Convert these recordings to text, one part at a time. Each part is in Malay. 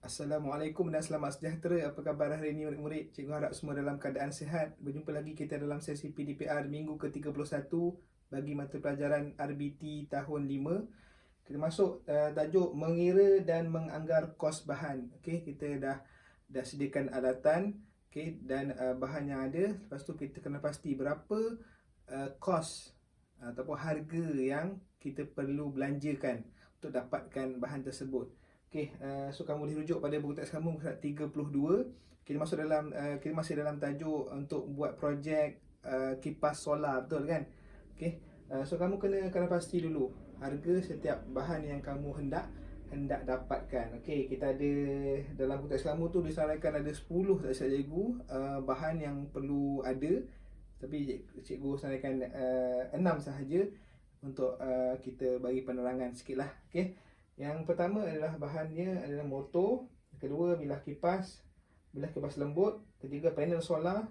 Assalamualaikum dan selamat sejahtera. Apa khabar hari ini murid-murid? Cikgu harap semua dalam keadaan sihat. Berjumpa lagi kita dalam sesi PDPR minggu ke-31 bagi mata pelajaran RBT tahun 5. Kita masuk tajuk mengira dan menganggar kos bahan. Okey, kita dah sediakan alatan, okey, dan bahan yang ada. Lepas tu kita kena pasti berapa kos ataupun harga yang kita perlu belanjakan untuk dapatkan bahan tersebut. Okey, so kamu boleh rujuk pada buku teks kamu muka surat 32. Kita masih dalam tajuk untuk buat projek kipas solar, betul kan? Okey, so kamu kena pasti dulu harga setiap bahan yang kamu hendak dapatkan. Okey, kita ada dalam buku teks kamu tu disarankan ada 10 tak silap cikgu bahan yang perlu ada, tapi cikgu sarankan 6 sahaja untuk kita bagi penerangan sikit lah. Okay. Yang pertama adalah bahannya adalah motor. Kedua, bilah kipas lembut. Ketiga, panel solar.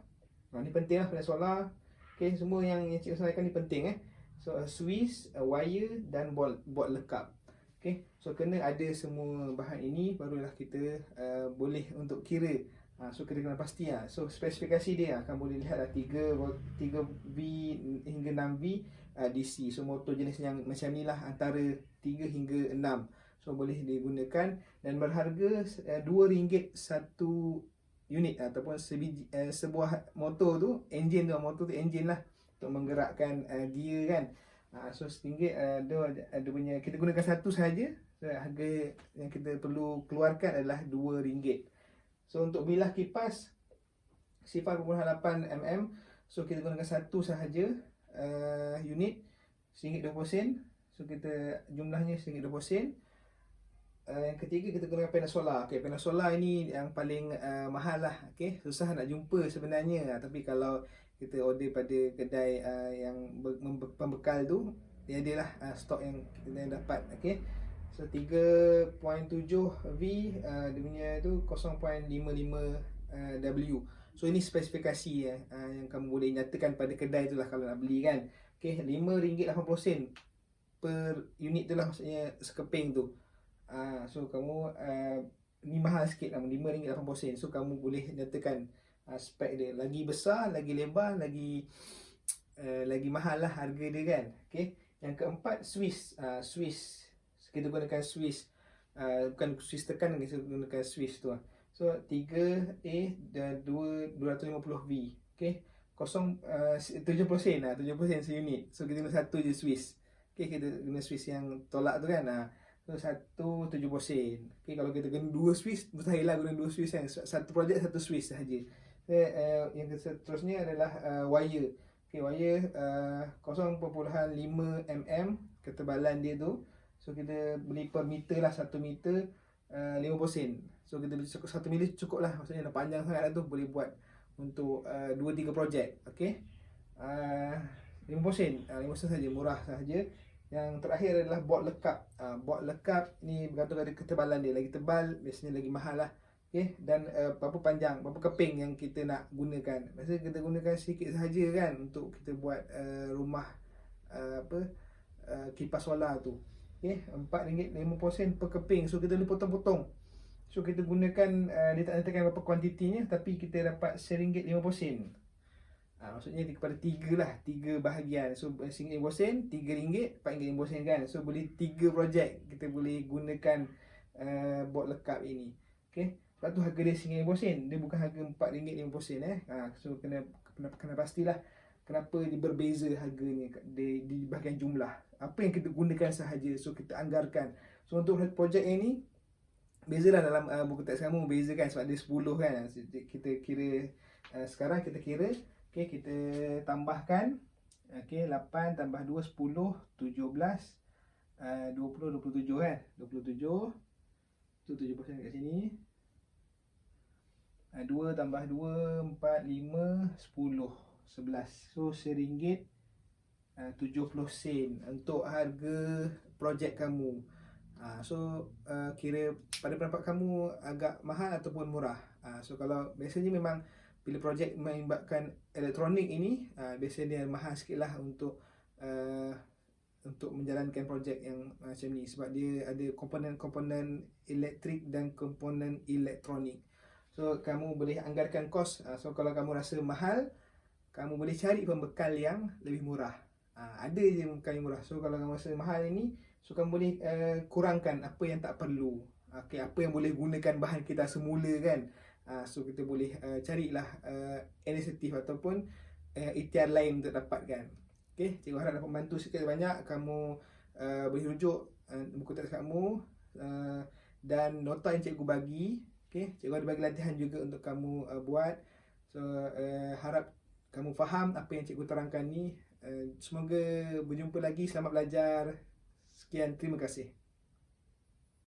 Ni penting lah, panel solar. Okay, semua yang cikgu sarankan ni penting So Swiss, wire dan board lekap. Okay, so kena ada semua bahan ini barulah kita boleh untuk kira. So kita kena pasti lah. So spesifikasi dia akan boleh lihat lah 3V hingga 6V DC. So motor jenis yang macam ni lah, antara 3 hingga 6. So boleh digunakan dan berharga RM2 satu unit ataupun sebuah motor tu, motor tu engine lah untuk menggerakkan gear kan. So RM1 ada punya, kita gunakan satu sahaja. So harga yang kita perlu keluarkan adalah RM2. So untuk bilah kipas 0.8mm, so kita gunakan satu sahaja unit RM1.20. So kita jumlahnya RM1.20. Yang ketiga kita gunakan panel solar. Okay, panel solar ini yang paling mahal lah. Okay, susah nak jumpa sebenarnya. Tapi kalau kita order pada kedai yang pembekal tu, dia adalah stok yang kita dapat. Okay, so 3.7V dia punya tu 0.55W. So ini spesifikasi yang kamu boleh nyatakan pada kedai tu lah kalau nak beli kan. Okay, RM5.80 per unit tu lah, maksudnya sekeping tu. So kamu ni mahal sikit lah, RM5.80. So kamu boleh nyatakan spek dia. Lagi besar, lagi lebar, lagi mahal lah harga dia kan. Okay. Yang keempat, Swiss. Kita gunakan Swiss, bukan Swiss tekan, kita gunakan Swiss tu. So 3A dan 250V. Okay, 70 sen lah, 70 sen seunit. So kita guna satu je Swiss. Okay, kita guna Swiss yang tolak tu kan. So 1 70 sen. Okay, kalau kita guna 2 Swiss, mustahil lah guna 2 Swiss kan. Satu projek 1 Swiss sahaja. Yang seterusnya adalah wire. Okay, wire 0.5mm ketebalan dia tu. So kita beli per meter lah, 1 meter 50 sen. So kita beli 1 meter cukup lah, maksudnya dah panjang sangat lah tu, boleh buat untuk 2-3 projek. Okay, 50 sen, 50 sen saja, murah sahaja. Yang terakhir adalah board lekap. Board lekap ni bergantung dari ketebalan dia. Lagi tebal biasanya lagi mahal lah. Okay, dan berapa panjang, berapa keping yang kita nak gunakan. Biasanya kita gunakan sedikit sahaja kan untuk kita buat rumah kipas solar tu. Okay, RM4.50 per keping. So kita boleh potong-potong. So kita gunakan, dia tak nyatakan berapa kuantitinya, tapi kita dapat RM1.50. Maksudnya kepada 3 lah, 3 bahagian. So RM1.50, RM3, RM4.50 kan. So boleh 3 projek kita boleh gunakan board lekap ini. Okay, sebab tu harga dia RM1.50, dia bukan harga RM4.50 So kena pastilah kenapa dia berbeza harganya di bahagian jumlah. Apa yang kita gunakan sahaja, so kita anggarkan. So untuk projek ini bezalah dalam buku teks kamu, beza kan sebab dia 10 kan. Kita kira sekarang kita kira. Okay, kita tambahkan. Okay, 8 tambah 2 10, 17, 20, 27 kan. 27 tu 70% kat sini. 2 tambah 2 4 5 10 11. So RM1.70 untuk harga projek kamu. So kira pada pendapat kamu agak mahal ataupun murah. So kalau biasanya memang bila projek melibatkan elektronik ini, biasanya dia mahal sikit lah untuk untuk menjalankan projek yang macam ni, sebab dia ada komponen-komponen elektrik dan komponen elektronik. So kamu boleh anggarkan kos. So kalau kamu rasa mahal, kamu boleh cari pembekal yang lebih murah. Ada je pembekal yang murah. So kalau kamu rasa mahal ini, so kamu boleh kurangkan apa yang tak perlu. Okay, apa yang boleh gunakan bahan kita semula kan. So kita boleh carilah inisiatif ataupun ikhtiar lain untuk dapatkan. Okay, cikgu harap dapat membantu sikit banyak. Kamu boleh rujuk buku teks kamu dan nota yang cikgu bagi. Okay, cikgu ada bagi latihan juga untuk kamu buat. So harap kamu faham apa yang cikgu terangkan ni. Semoga berjumpa lagi. Selamat belajar. Sekian, terima kasih.